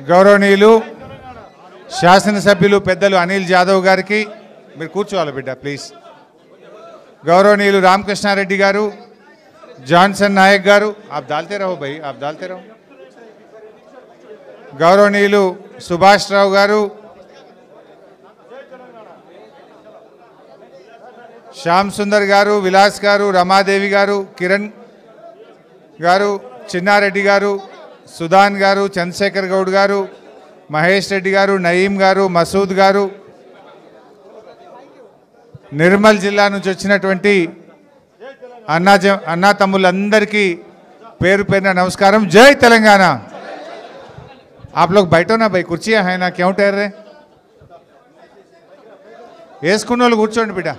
గౌరవనీయులు శాసనసభ్యులు పెద్దలు అనిల్ జాదవ్ గారికి మీరు కూర్చోవాలి బిడ్డ ప్లీజ్. గౌరవనీయులు రామకృష్ణారెడ్డి గారు, జాన్సన్ నాయక్ గారు, ఆప్ దాల్తే రహో భయ్, ఆప్ దాల్తే రహో. గౌరవనీయులు సుభాష్ రావు గారు, శ్యామ్ సుందర్ గారు, విలాస్ గారు, రమాదేవి గారు, కిరణ్ గారు, చిన్నారెడ్డి గారు, సుధాన్ గారు, చంద్రశేఖర్ గౌడ్ గారు, మహేష్ రెడ్డి గారు, నయీం గారు, మసూద్ గారు, నిర్మల్ జిల్లా నుంచి వచ్చినటువంటి అన్నా తమ్ముళ్ళందరికీ పేరు పేరున నమస్కారం. జై తెలంగాణ. आप लोग बैठो ना भाई, कुर्सियाँ हैं ना, क्यों ठहर रहे? వేసుకున్న వాళ్ళు కూర్చోండి బిడ్డ,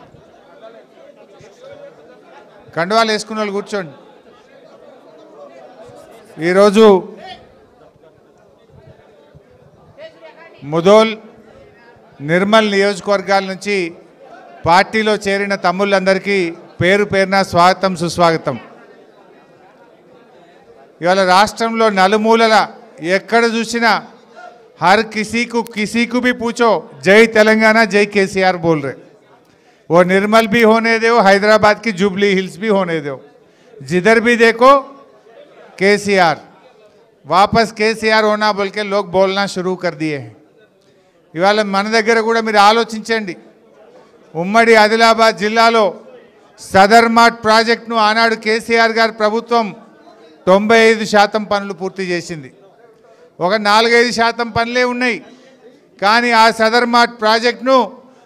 కండువాలు వేసుకున్న వాళ్ళు కూర్చోండి. ఈరోజు ముదోల్, నిర్మల్ నియోజకవర్గాల నుంచి పార్టీలో చేరిన తమ్ముళ్ళందరికీ పేరు పేరున స్వాగతం సుస్వాగతం. ఇవాళ రాష్ట్రంలో నలుమూలల ఎక్కడ చూసినా हर किसी को भी पूछो जय तेलंगाना जय केसीआर बोल रहे. वो निर्मल भी होने दो, हैदराबाद की जुबली हिल्स भी होने दो, जिधर भी देखो केसीआर, वापस केसीआर होना बोल के लोग बोलना शुरू कर दिए हैं. ఇవాళ మన దగ్గర కూడా మీరు ఆలోచించండి. ఉమ్మడి ఆదిలాబాద్ జిల్లాలో సదర్ మార్ట్ ప్రాజెక్టును ఆనాడు కేసీఆర్ గారి ప్రభుత్వం 95% పనులు పూర్తి చేసింది. ఒక 4-5% పనులే ఉన్నాయి. కానీ ఆ సదర్ మార్ట్ ప్రాజెక్టును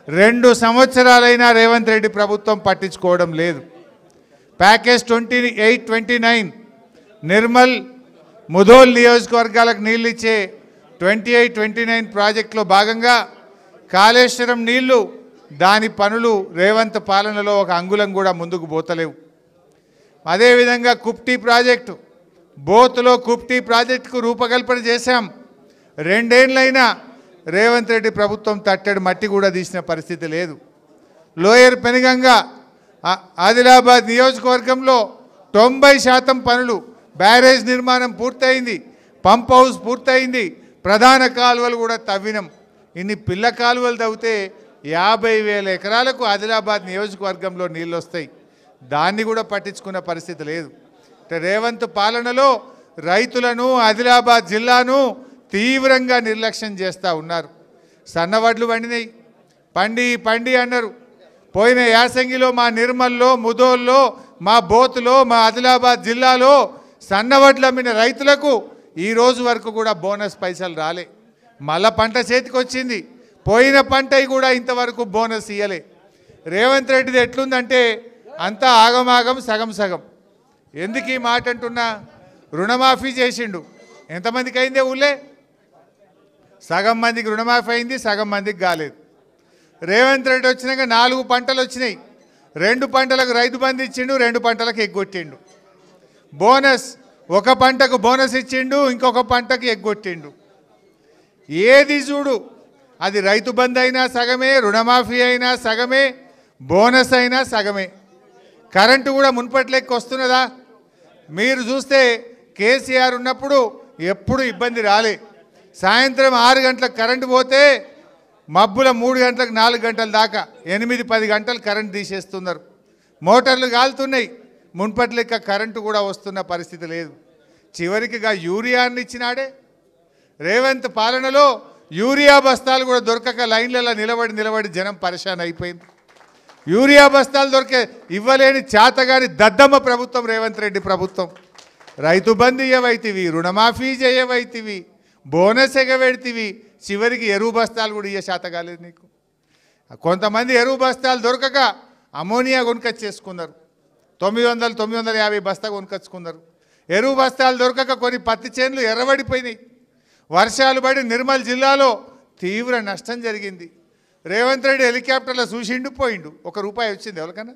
2 సంవత్సరాలైనా రేవంత్ రెడ్డి ప్రభుత్వం పట్టించుకోవడం లేదు. ప్యాకేజ్ 28-29 నిర్మల్ ముదోల్ నియోజకవర్గాలకు నీళ్ళు ఇచ్చే 28-29 ప్రాజెక్టులో భాగంగా కాళేశ్వరం నీళ్లు, దాని పనులు రేవంత్ పాలనలో ఒక అంగుళం కూడా ముందుకు పోతలేవు. అదేవిధంగా కుప్టీ ప్రాజెక్టు, బోత్లో కుప్టీ ప్రాజెక్టుకు రూపకల్పన చేశాం. 2 ఏళ్ళైనా రేవంత్ రెడ్డి ప్రభుత్వం తట్టెడు మట్టి కూడా తీసిన పరిస్థితి లేదు. లోయర్ పెనుగంగా ఆదిలాబాద్ నియోజకవర్గంలో 90% పనులు, బ్యారేజ్ నిర్మాణం పూర్తయింది, పంప్ హౌస్ పూర్తయింది, ప్రధాన కాలువలు కూడా తవ్వినం. ఇన్ని పిల్ల కాలువలు తవ్వితే 50,000 ఎకరాలకు ఆదిలాబాద్ నియోజకవర్గంలో నీళ్ళు వస్తాయి. దాన్ని కూడా పట్టించుకున్న పరిస్థితి లేదు. రేవంత్ పాలనలో రైతులను, ఆదిలాబాద్ జిల్లాను తీవ్రంగా నిర్లక్ష్యం చేస్తూ ఉన్నారు. సన్నవడ్లు పండినాయి, పండి అన్నారు. పోయిన యాసంగిలో మా నిర్మల్లో, ముదోల్లో, మా బోతులో, మా ఆదిలాబాద్ జిల్లాలో సన్నవడ్లు అమ్మిన రైతులకు ఈ రోజు వరకు కూడా బోనస్ పైసలు రాలే. మళ్ళా పంట చేతికి వచ్చింది, పోయిన పంట కూడా ఇంతవరకు బోనస్ ఇయ్యలే. రేవంత్ రెడ్డిది ఎట్లుందంటే అంతా ఆగమాగం, సగం సగం. ఎందుకు ఈ మాట అంటున్నా? రుణమాఫీ చేసిండు, ఎంతమందికి అయిందే ఊళ్ళే? సగం మందికి రుణమాఫీ అయింది, సగం మందికి కాలేదు. రేవంత్ రెడ్డి వచ్చినాక 4 పంటలు వచ్చినాయి. 2 పంటలకు రైతు బంధు ఇచ్చిండు, 2 పంటలకు ఎగ్గొట్టిండు. బోనస్, ఒక పంటకు బోనస్ ఇచ్చిండు, ఇంకొక పంటకు ఎగ్గొట్టిండు. ఏది చూడు అది రైతు బంధు అయినా సగమే, రుణమాఫీ అయినా సగమే, బోనస్ అయినా సగమే. కరెంటు కూడా మున్పట్లెక్కి వస్తున్నదా? మీరు చూస్తే కేసీఆర్ ఉన్నప్పుడు ఎప్పుడు ఇబ్బంది రాలే. సాయంత్రం 6 గంటలకు కరెంటు పోతే మబ్బుల 3 గంటలకు 4 గంటల దాకా 8-10 గంటలు కరెంటు తీసేస్తున్నారు. మోటార్లు కాలుతున్నాయి, మున్పట్లెక్క కరెంటు కూడా వస్తున్న పరిస్థితి లేదు. చివరికిగా యూరియాని ఇచ్చినాడే. రేవంత్ పాలనలో యూరియా బస్తాలు కూడా దొరకక లైన్లలో నిలబడి జనం పరేషాన్ అయిపోయింది. యూరియా బస్తాలు ఇవ్వలేని చేతగాని దద్దమ్మ ప్రభుత్వం రేవంత్ రెడ్డి ప్రభుత్వం. రైతు బంధు ఇవ్వైతివి, రుణమాఫీ చేయవైతివి, బోనస్ ఎగబెడితివి, చివరికి ఎరువు బస్తాలు కూడా ఇయ్య శాత కాలేదు నీకు. కొంతమంది ఎరువు బస్తాలు దొరకక అమోనియా కొనుకొచ్చేసుకున్నారు. 900-950 బస్తా కొనుకొచ్చుకున్నారు. ఎరువు బస్తాలు దొరకక కొన్ని పత్తి చేనులు ఎర్రబడిపోయినాయి. వర్షాలు పడి నిర్మల్ జిల్లాలో తీవ్ర నష్టం జరిగింది. రేవంత్ రెడ్డి హెలికాప్టర్లో చూసిండు, పోయిండు. ₹1 వచ్చింది ఎవరికన్నా?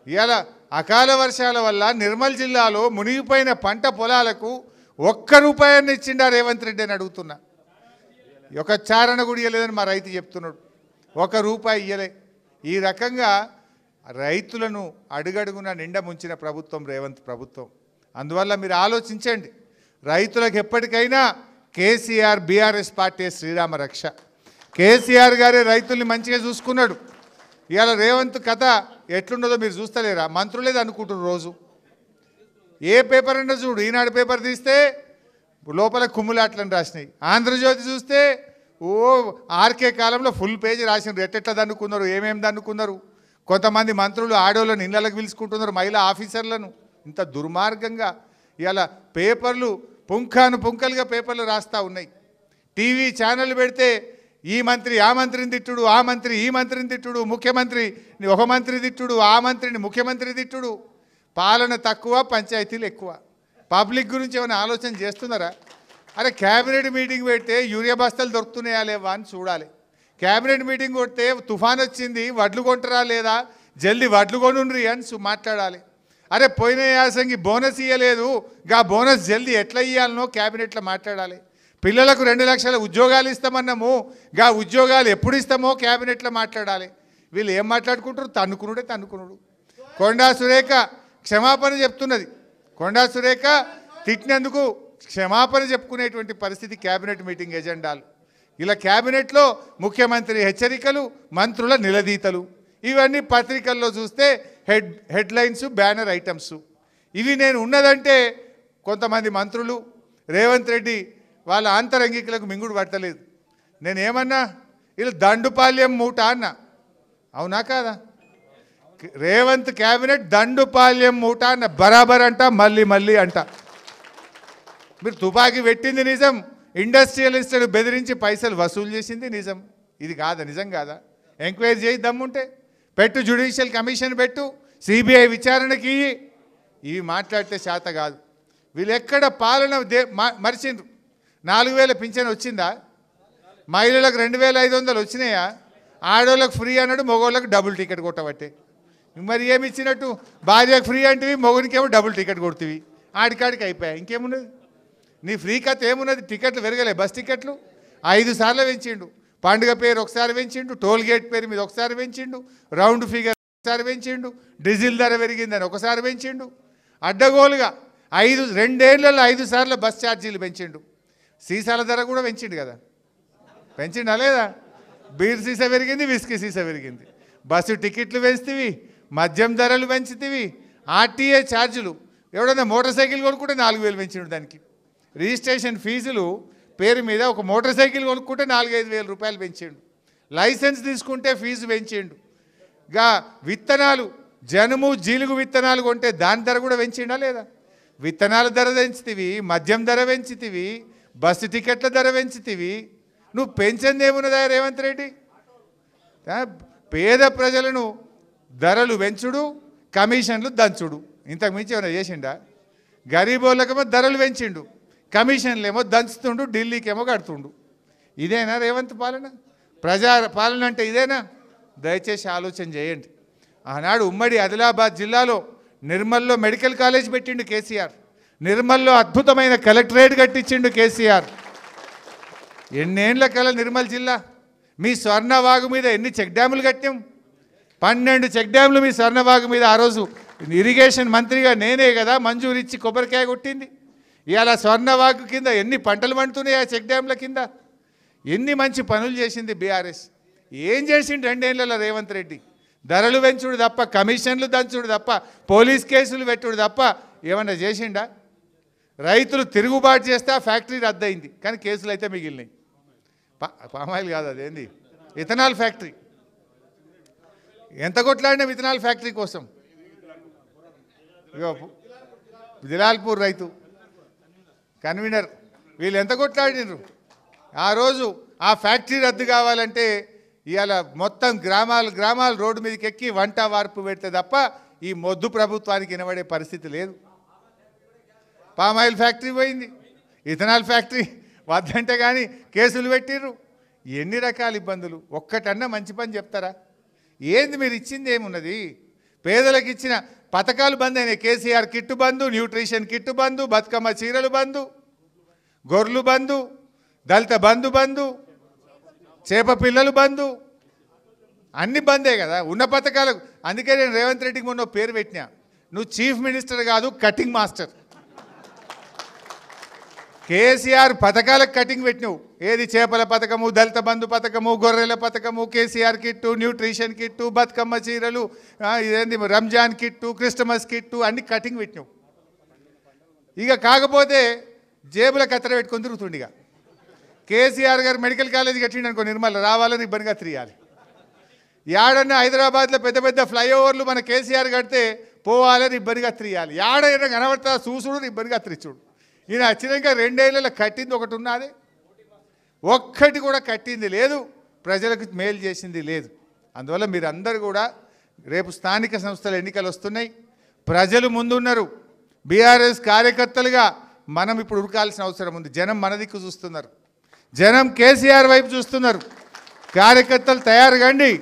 ఇవాళ అకాల వర్షాల వల్ల నిర్మల్ జిల్లాలో మునిగిపోయిన పంట పొలాలకు ₹1 ఇచ్చిండా రేవంత్ రెడ్డి అని అడుగుతున్నా. ఒక చారణ కూడా ఇవ్వలేదని మా రైతు చెప్తున్నాడు. ₹1 ఇవ్వలే. ఈ రకంగా రైతులను అడుగడుగున నిండా ముంచిన ప్రభుత్వం రేవంత్ ప్రభుత్వం. అందువల్ల మీరు ఆలోచించండి, రైతులకు ఎప్పటికైనా కేసీఆర్ బీఆర్ఎస్ పార్టీ శ్రీరామ రక్ష. కేసీఆర్ గారే రైతుల్ని మంచిగా చూసుకున్నాడు. ఇవాళ రేవంత్ కథ ఎట్లున్నదో మీరు చూస్తలేరా? మంత్రులేదు అనుకుంటున్నారు రోజు. ఏ పేపర్ అన్నా చూడు, ఈనాడు పేపర్ తీస్తే లోపల కుమ్ములాట్లని రాసినాయి. ఆంధ్రజ్యోతి చూస్తే ఓ ఆర్కే కాలంలో ఫుల్ పేజీ రాసినారు. ఎట్టెట్లా దన్నుకున్నారు, ఏమేమి దన్నుకున్నారు. కొంతమంది మంత్రులు ఆడోళ్ళని ఇళ్ళకి పిలుచుకుంటున్నారు, మహిళా ఆఫీసర్లను. ఇంత దుర్మార్గంగా ఇలా పేపర్లు పుంఖాను పుంఖలుగా పేపర్లు రాస్తూ ఉన్నాయి. టీవీ ఛానళ్ళు పెడితే ఈ మంత్రి ఆ మంత్రిని తిట్టుడు, ఆ మంత్రి ఈ మంత్రిని తిట్టుడు, ముఖ్యమంత్రి ఒక మంత్రి తిట్టుడు, ఆ మంత్రిని ముఖ్యమంత్రి తిట్టుడు. పాలన తక్కువ, పంచాయతీలు ఎక్కువ. పబ్లిక్ గురించి ఏమైనా ఆలోచన చేస్తున్నారా? అరే క్యాబినెట్ మీటింగ్ పెడితే యూరియా బస్తాలు దొరుకుతున్నాయా లేవా అని చూడాలి. క్యాబినెట్ మీటింగ్ కొడితే తుఫాన్ వచ్చింది, వడ్లు కొంటరా లేదా, జల్దీ వడ్లు కొనుండ్రి అని మాట్లాడాలి. అరే పోయిన యాసంగి బోనస్ ఇవ్వలేదు, గా బోనస్ జల్దీ ఎట్లా ఇవ్వాలనో క్యాబినెట్లో మాట్లాడాలి. పిల్లలకు 2 లక్షల ఉద్యోగాలు ఇస్తామన్నాము, గా ఉద్యోగాలు ఎప్పుడు ఇస్తామో క్యాబినెట్లో మాట్లాడాలి. వీళ్ళు ఏం మాట్లాడుకుంటారు? తన్నుకునుడు. కొండా సురేఖ క్షమాపణ చెప్తున్నది. కొండా సురేఖ తిట్టినందుకు క్షమాపణ చెప్పుకునేటువంటి పరిస్థితి క్యాబినెట్ మీటింగ్ ఎజెండాలు. ఇలా క్యాబినెట్లో ముఖ్యమంత్రి హెచ్చరికలు, మంత్రుల నిలదీతలు, ఇవన్నీ పత్రికల్లో చూస్తే హెడ్లైన్స్, బ్యానర్ ఐటమ్స్. ఇవి నేను ఉన్నదంటే కొంతమంది మంత్రులు రేవంత్ రెడ్డి వాళ్ళ ఆంతరంగికులకు మింగుడు పట్టలేదు. నేనేమన్నా వీళ్ళు దండుపాల్యం మూట అన్న. అవునా కాదా? రేవంత్ క్యాబినెట్ దండుపాల్యం మూట అన్న. బరాబర్ అంట, మళ్ళీ అంట. మీరు తుపాకీ పెట్టింది నిజం, ఇండస్ట్రియలిస్టులు బెదిరించి పైసలు వసూలు చేసింది నిజం. ఇది కాదా? నిజం కాదా? ఎంక్వైరీ చేయి, దమ్ముంటే పెట్టు, జ్యుడిషియల్ కమిషన్ పెట్టు, సిబిఐ విచారణకి. ఇవి మాట్లాడితే శాత కాదు. వీళ్ళు ఎక్కడ పాలన మరిచిండ్రు. 4000 పింఛన్ వచ్చిందా? మహిళలకు 2500 వచ్చినాయా? ఆడోళ్ళకు ఫ్రీ అన్నాడు, మగోళ్ళకు డబుల్ టికెట్ కొట్టబట్టే. మరి ఏమి ఇచ్చినట్టు? భార్యకు ఫ్రీ అంటివి, మగోనికేమో డబుల్ టికెట్ కొడుతుంది. ఆడికాడికి అయిపోయాయి. ఇంకేమున్నది నీ ఫ్రీ కథ? ఏమున్నది? టికెట్లు పెరగలే, బస్ టికెట్లు 5 సార్లు పెంచిండు. పండుగ పేరు ఒకసారి పెంచిండు, టోల్ గేట్ పేరు మీద ఒకసారి పెంచిండు, రౌండ్ ఫిగర్ ఒకసారి పెంచిండు, డీజిల్ ధర పెరిగిందని ఒకసారి పెంచిండు. అడ్డగోలుగా 2 ఏళ్లలో 5 సార్లు బస్ ఛార్జీలు పెంచిండు. సీసాల ధర కూడా పెంచిండు కదా, పెంచిండా లేదా? బీర్ సీసా పెరిగింది, విస్కీ సీసా పెరిగింది. బస్సు టికెట్లు పెంచుతీవి, మద్యం ధరలు పెంచుతీవి, ఆర్టీఏ ఛార్జీలు. ఎవడన్నా మోటార్ సైకిల్ కొనుక్కుంటే 4000 పెంచిండు. దానికి రిజిస్ట్రేషన్ ఫీజులు పేరు మీద ఒక మోటార్ సైకిల్ కొనుక్కుంటే 4-5 వేల రూపాయలు పెంచిండు. లైసెన్స్ తీసుకుంటే ఫీజు పెంచిండు. గా విత్తనాలు, జనుము జీలుగు విత్తనాలు కొంటే దాని ధర కూడా పెంచిండా లేదా? విత్తనాల ధర పెంచుతీవి, మద్యం ధర పెంచుతీవి, బస్సు టికెట్ల ధర పెంచుతీవి. నువ్వు పెంచింది ఏమున్నదా రేవంత్ రెడ్డి? పేద ప్రజలను ధరలు పెంచుడు, కమిషన్లు దంచుడు. ఇంతకు మించి ఏమైనా చేసిండా? గరీబోళ్ళకేమో ధరలు పెంచిండు, కమిషన్లు ఏమో దంచుతుండు, ఢిల్లీకేమో కడుతుండు. ఇదేనా రేవంత్ పాలన? ప్రజా పాలన అంటే ఇదేనా? దయచేసి ఆలోచన చేయండి. ఆనాడు ఉమ్మడి ఆదిలాబాద్ జిల్లాలో నిర్మల్లో మెడికల్ కాలేజ్ పెట్టిండు కేసీఆర్. నిర్మల్లో అద్భుతమైన కలెక్టరేట్ కట్టించిండు కేసీఆర్. ఎన్నేళ్ల కల నిర్మల్ జిల్లా. మీ స్వర్ణవాగు మీద ఎన్ని చెక్ డ్యాములు కట్టాం? 12 చెక్ డ్యాములు మీ స్వర్ణవాగు మీద. ఆ రోజు ఇరిగేషన్ మంత్రిగా నేనే కదా మంజూరు ఇచ్చి కొబ్బరికాయ కొట్టింది. ఇవాళ స్వర్ణవాగు కింద ఎన్ని పంటలు పండుతున్నాయి ఆ చెక్ డ్యాముల కింద. ఎన్ని మంచి పనులు చేసింది బీఆర్ఎస్. ఏం చేసిండు 2 ఏళ్లలో రేవంత్ రెడ్డి? ధరలు పెంచుడు తప్ప, కమిషన్లు దంచుడు తప్ప, పోలీస్ కేసులు పెట్టుడు తప్ప ఏమన్నా చేసిండా? రైతులు తిరుగుబాటు చేస్తే ఫ్యాక్టరీ రద్దయింది, కానీ కేసులు అయితే మిగిలినాయి. పామాయిల్ కాదు, అదేంది ఇథనాల్ ఫ్యాక్టరీ. ఎంత కొట్లాడినా ఇథనాల్ ఫ్యాక్టరీ కోసం. జిలాల్పూర్ రైతు కన్వీనర్ వీళ్ళు ఎంత కొట్లాడినరు ఆ రోజు. ఆ ఫ్యాక్టరీ రద్దు కావాలంటే ఇవాళ మొత్తం గ్రామాలు రోడ్డు మీదకి ఎక్కి వంట వార్పు పెడితే తప్ప ఈ మొద్దు ప్రభుత్వానికి వినబడే పరిస్థితి లేదు. పామాయిల్ ఫ్యాక్టరీ పోయింది, ఇథనాల్ ఫ్యాక్టరీ వద్దంటే కానీ కేసులు పెట్టిర్రు. ఎన్ని రకాల ఇబ్బందులు. ఒక్కటన్నా మంచి పని చెప్తారా? ఏంది మీరు ఇచ్చింది ఏమున్నది? పేదలకు ఇచ్చిన పథకాలు బంద్ అయినాయి. కేసీఆర్ కిట్టు బంధు, న్యూట్రిషన్ కిట్టు బంధు, బతుకమ్మ చీరలు బంధు, గొర్రెలు బంధు, దళిత బంధు, చేప పిల్లలు బంధు, అన్ని బందే కదా ఉన్న పథకాలకు. అందుకే నేను రేవంత్ రెడ్డికి మొన్న పేరు పెట్టినా, నువ్వు చీఫ్ మినిస్టర్ కాదు, కటింగ్ మాస్టర్. కేసీఆర్ పథకాలకు కటింగ్ పెట్టినావు. ఏది చేపల పథకము, దళిత బంధు పథకము, గొర్రెల పథకము, KCR kit, nutrition kit, Bathukamma చీరలు, ఇదేంది రంజాన్ కిట్టు, క్రిస్టమస్ కిట్టు అన్ని కటింగ్ పెట్టినావు. ఇక కాకపోతే జేబుల కత్తెర పెట్టుకొని తిరుగుతుండిగా. కేసీఆర్ గారు మెడికల్ కాలేజ్ కట్టిండు అనుకో, నిర్మల్ రావాలని ఇబ్బందిగా తిరగాలి. యాడన్నా హైదరాబాద్లో పెద్ద పెద్ద ఫ్లైఓవర్లు మన కేసీఆర్ కడితే పోవాలని ఇబ్బందిగా తిరగాలి. యాడైనా కనబడతా చూసుడు ఇబ్బందిగా తిరిచుడు. ఈయన వచ్చినాక 2 ఏళ్ళలో కట్టింది ఒకటి ఉన్నది, ఒక్కటి కూడా కట్టింది లేదు, ప్రజలకు మేలు చేసింది లేదు. అందువల్ల మీరందరూ కూడా రేపు స్థానిక సంస్థల ఎన్నికలు వస్తున్నాయి, ప్రజలు ముందున్నారు. బీఆర్ఎస్ కార్యకర్తలుగా మనం ఇప్పుడు ఉరకాల్సిన అవసరం ఉంది. జనం మన దిక్కు చూస్తున్నారు, జనం కేసీఆర్ వైపు చూస్తున్నారు. కార్యకర్తలు తయారు కండి.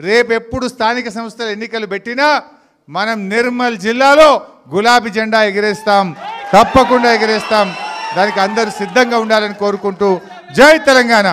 రేపు ఎప్పుడు స్థానిక సంస్థల ఎన్నికలు పెట్టినా మనం నిర్మల్ జిల్లాలో గులాబీ జెండా ఎగిరేస్తాం, తప్పకుండా ఎగిరేస్తాం. దానికి అందరూ సిద్ధంగా ఉండాలని కోరుకుంటూ జై తెలంగాణ.